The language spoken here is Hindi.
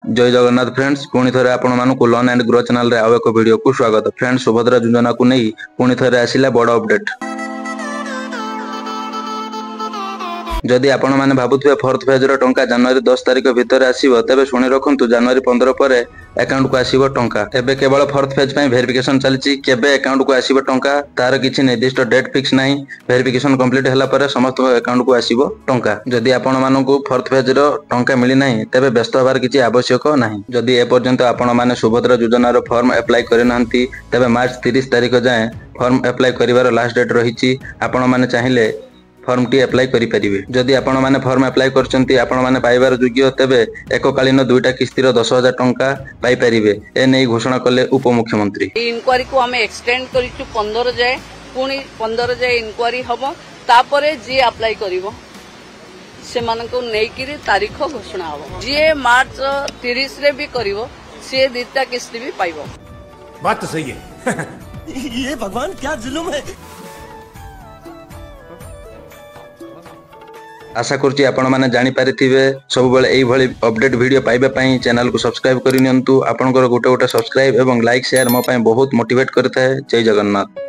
जय जगन्नाथ फ्रेंड्स पुणी थे आपण मानक लर्न एंड ग्रो चैनल रे आउ एक वीडियो को स्वागत। फ्रेंड्स सुभद्रा योजना को नहीं पुणी थे आसिला बड़ अपडेट। जदि आपण माने भाबुथिबे फोर्थ फेज रो टंका जनवरी 10 तारिख भितर आसीबो तेबे सुनि रखंतु जनवरी 15 परे अकाउंट को आसीबो टंका। एबे केवल फोर्थ फेज पई वेरिफिकेशन चलची केबे अकाउंट को आसीबो टंका तार किछि निर्दिष्ट डेट फिक्स नाही। वेरिफिकेशन कंप्लीट हला परे समस्त अकाउंट को आसीबो टंका। जदि आपण मानकु फोर्थ फेज रो टंका मिली नाही तेबे व्यस्त होबार किछि आवश्यक नाही। जदि ए पर्यंत आपण माने सुभद्रा योजना रो फॉर्म अप्लाई करि नाहंती तेबे मार्च 30 तारिख जाय फॉर्म अप्लाई करिवार लास्ट डेट रहिछि। आपण माने चाहिले फॉर्म टी अप्लाई करि परिबे। जदि आपण माने फॉर्म अप्लाई करचंती आपण माने पाइबार योग्य तेबे एककालीन दुईटा किस्तीर 10,000 टंका पाई परिबे। ए नै घोषणा कले उपमुख्यमंत्री। इनक्वारी को हमें एक्सटेंड करिचु 15 जाय पुनी 15 जाय इनक्वारी हबो तापरे जे अप्लाई करिवो से मानको नेकिरी तारीख घोषणा हबो। जे मार्च 30 रे भी करिवो से दुईटा किस्ती भी पाइबो। बात तो सही है। ये भगवान क्या जुल्म है। आशा करछि आपण माने जानि पारिथिबे सब बेले एई भली अपडेट वीडियो पाइबे पई चैनल को सब्सक्राइब करि नियंतु। आपनकर गोटे गोटे सब्सक्राइब एवं लाइक शेयर मो पई बहुत मोटिवेट करथाय। जय जगन्नाथ।